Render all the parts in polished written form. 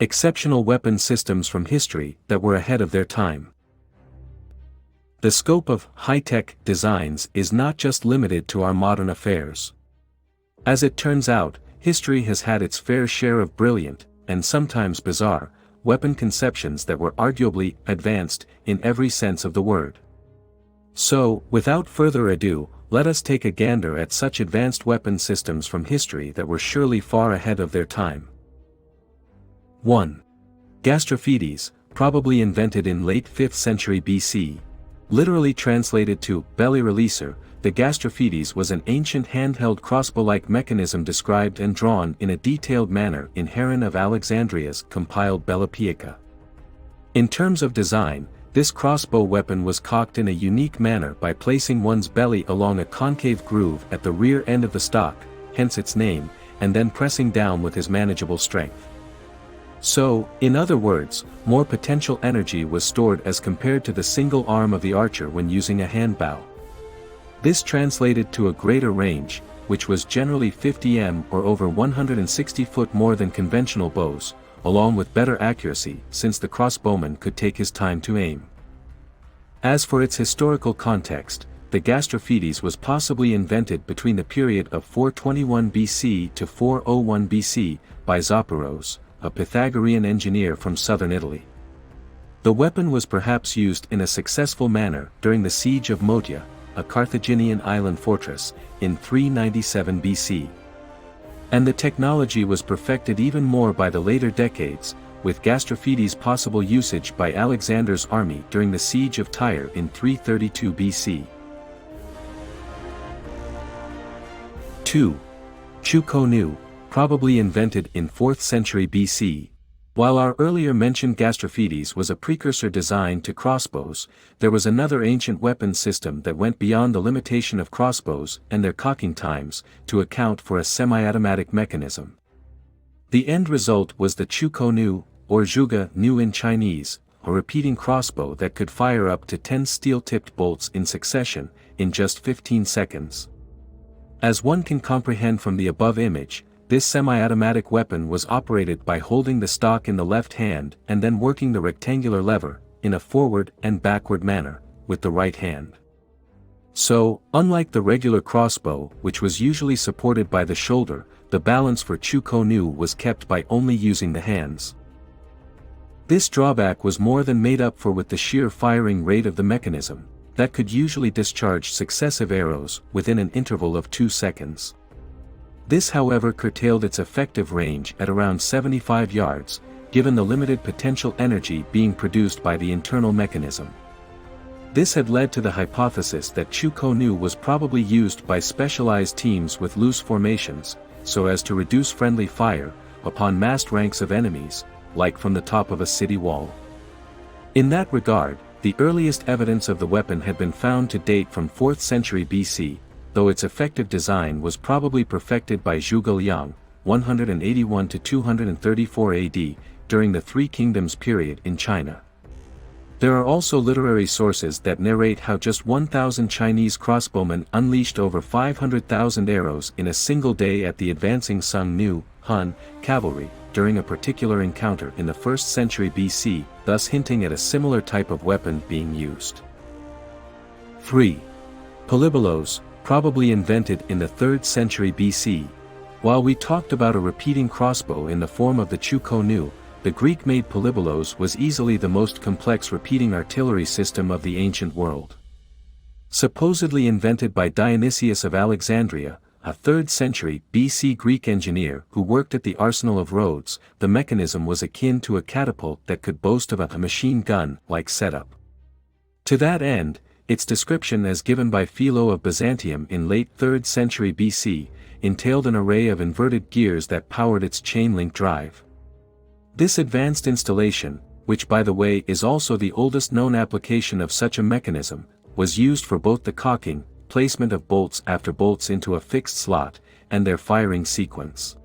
Exceptional weapon systems from history that were ahead of their time. The scope of high-tech designs is not just limited to our modern affairs. As it turns out, history has had its fair share of brilliant, and sometimes bizarre, weapon conceptions that were arguably advanced in every sense of the word. So, without further ado, let us take a gander at such advanced weapon systems from history that were surely far ahead of their time. 1. Gastrophetis, probably invented in late 5th century BC. Literally translated to belly releaser, the Gastrophetis was an ancient handheld crossbow-like mechanism described and drawn in a detailed manner in Heron of Alexandria's compiled Bellopoeia. In terms of design, this crossbow weapon was cocked in a unique manner by placing one's belly along a concave groove at the rear end of the stock, hence its name, and then pressing down with his manageable strength. So, in other words, more potential energy was stored as compared to the single arm of the archer when using a hand bow. This translated to a greater range, which was generally 50 m or over 160 foot more than conventional bows, along with better accuracy since the crossbowman could take his time to aim. As for its historical context, the Gastrophetis was possibly invented between the period of 421 BC to 401 BC by Zopyros, a Pythagorean engineer from southern Italy. The weapon was perhaps used in a successful manner during the siege of Motia, a Carthaginian island fortress, in 397 BC. And the technology was perfected even more by the later decades, with Gastrophetis' possible usage by Alexander's army during the siege of Tyre in 332 BC. 2. Chikunu, probably invented in 4th century BC. While our earlier mentioned Gastrophetis was a precursor design to crossbows, there was another ancient weapon system that went beyond the limitation of crossbows and their cocking times to account for a semi-automatic mechanism. The end result was the Chikunu, or zhuge nu in Chinese, a repeating crossbow that could fire up to 10 steel-tipped bolts in succession, in just 15 seconds. As one can comprehend from the above image, this semi-automatic weapon was operated by holding the stock in the left hand and then working the rectangular lever, in a forward and backward manner, with the right hand. So, unlike the regular crossbow which was usually supported by the shoulder, the balance for Chikunu was kept by only using the hands. This drawback was more than made up for with the sheer firing rate of the mechanism, that could usually discharge successive arrows within an interval of 2 seconds. This however curtailed its effective range at around 75 yards, given the limited potential energy being produced by the internal mechanism. This had led to the hypothesis that Chikunu was probably used by specialized teams with loose formations, so as to reduce friendly fire, upon massed ranks of enemies, like from the top of a city wall. In that regard, the earliest evidence of the weapon had been found to date from 4th century BC, though its effective design was probably perfected by Zhuge Liang, 181 to 234 AD, during the Three Kingdoms period in China. There are also literary sources that narrate how just 1,000 Chinese crossbowmen unleashed over 500,000 arrows in a single day at the advancing Sung-Nu, Han, cavalry, during a particular encounter in the 1st century BC, thus hinting at a similar type of weapon being used. 3. Polybolos, probably invented in the 3rd century BC. While we talked about a repeating crossbow in the form of the Chikunu, the Greek-made polybolos was easily the most complex repeating artillery system of the ancient world. Supposedly invented by Dionysius of Alexandria, a 3rd century BC Greek engineer who worked at the arsenal of Rhodes, the mechanism was akin to a catapult that could boast of a machine gun-like setup. To that end, its description as given by Philo of Byzantium in late 3rd century BC, entailed an array of inverted gears that powered its chain-link drive. This advanced installation, which by the way is also the oldest known application of such a mechanism, was used for both the cocking, placement of bolts after bolts into a fixed slot, and their firing sequence.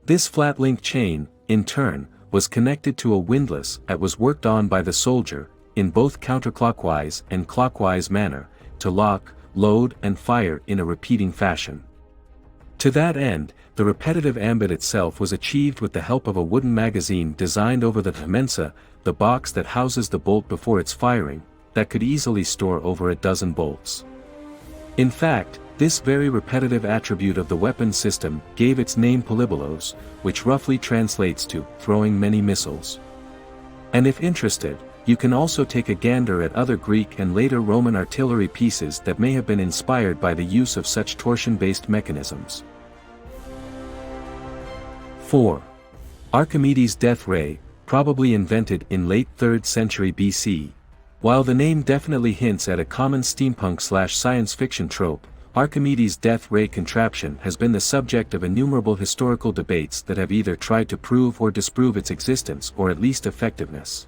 This flat link chain, in turn, was connected to a windlass that was worked on by the soldier, in both counterclockwise and clockwise manner, to lock, load and fire in a repeating fashion. To that end, the repetitive ambit itself was achieved with the help of a wooden magazine designed over the mensa, the box that houses the bolt before its firing, that could easily store over a dozen bolts. In fact, this very repetitive attribute of the weapon system gave its name polybolos, which roughly translates to throwing many missiles. And if interested, you can also take a gander at other Greek and later Roman artillery pieces that may have been inspired by the use of such torsion-based mechanisms. 4. Archimedes' death ray, probably invented in late 3rd century BC. While the name definitely hints at a common steampunk/science fiction trope, Archimedes' death ray contraption has been the subject of innumerable historical debates that have either tried to prove or disprove its existence or at least effectiveness.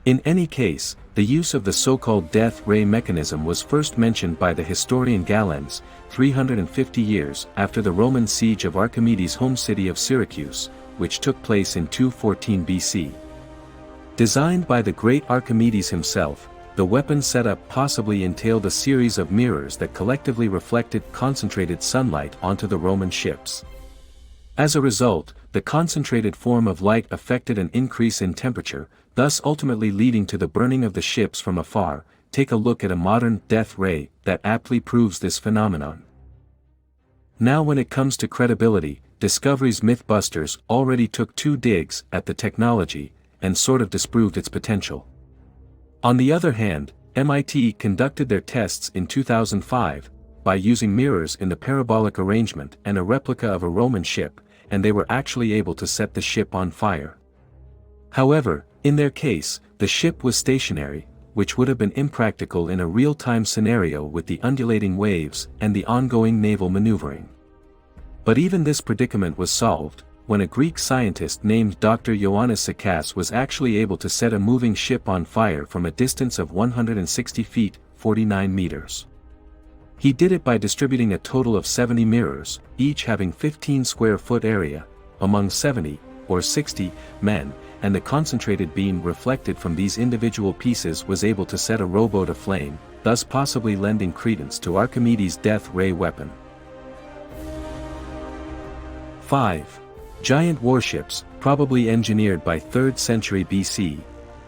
In any case, the use of the so-called death ray mechanism was first mentioned by the historian Galens, 350 years after the Roman siege of Archimedes' home city of Syracuse, which took place in 214 BC. Designed by the great Archimedes himself, the weapon setup possibly entailed a series of mirrors that collectively reflected concentrated sunlight onto the Roman ships. As a result, the concentrated form of light affected an increase in temperature, thus ultimately leading to the burning of the ships from afar. Take a look at a modern death ray that aptly proves this phenomenon. Now when it comes to credibility, Discovery's Mythbusters already took 2 digs at the technology, and sort of disproved its potential. On the other hand, MIT conducted their tests in 2005, by using mirrors in the parabolic arrangement and a replica of a Roman ship, and they were actually able to set the ship on fire. However, in their case, the ship was stationary, which would have been impractical in a real-time scenario with the undulating waves and the ongoing naval maneuvering. But even this predicament was solved, when a Greek scientist named Dr. Ioannis Sikas was actually able to set a moving ship on fire from a distance of 160 feet, 49 meters. He did it by distributing a total of 70 mirrors, each having 15 square foot area, among 70, or 60, men, and the concentrated beam reflected from these individual pieces was able to set a rowboat aflame, thus possibly lending credence to Archimedes' death ray weapon. 5. Giant warships, probably engineered by 3rd century BC.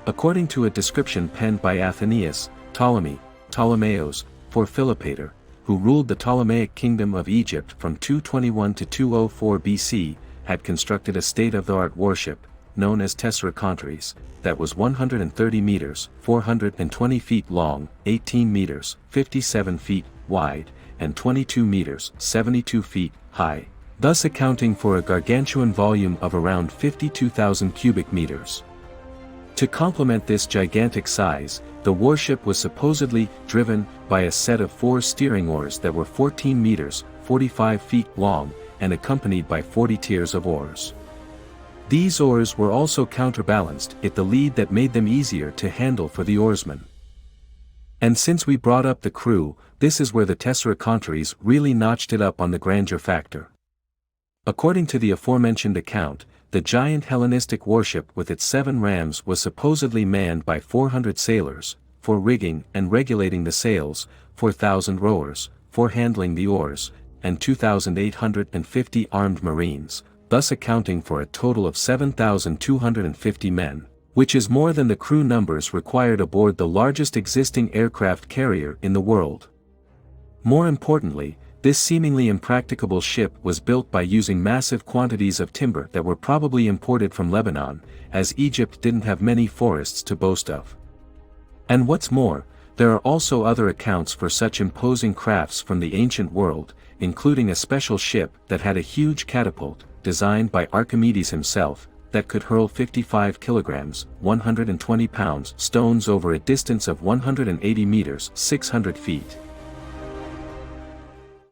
According to a description penned by Athenaeus, Ptolemaeus, for Philopator, who ruled the Ptolemaic kingdom of Egypt from 221 to 204 BC, had constructed a state-of-the-art warship, known as Tesseracontres, that was 130 meters, 420 feet long, 18 meters, 57 feet wide, and 22 meters, 72 feet high, thus accounting for a gargantuan volume of around 52,000 cubic meters. To complement this gigantic size, the warship was supposedly driven by a set of 4 steering oars that were 14 meters, 45 feet long, and accompanied by 40 tiers of oars. These oars were also counterbalanced at the lead that made them easier to handle for the oarsmen. And since we brought up the crew, this is where the Tesseracontres really notched it up on the grandeur factor. According to the aforementioned account, the giant Hellenistic warship with its 7 rams was supposedly manned by 400 sailors, for rigging and regulating the sails, 4,000 rowers, for handling the oars, and 2,850 armed marines, thus accounting for a total of 7,250 men, which is more than the crew numbers required aboard the largest existing aircraft carrier in the world. More importantly, this seemingly impracticable ship was built by using massive quantities of timber that were probably imported from Lebanon, as Egypt didn't have many forests to boast of. And what's more, there are also other accounts for such imposing crafts from the ancient world, including a special ship that had a huge catapult, designed by Archimedes himself, that could hurl 55 kilograms, 120 pounds stones over a distance of 180 meters, 600 feet.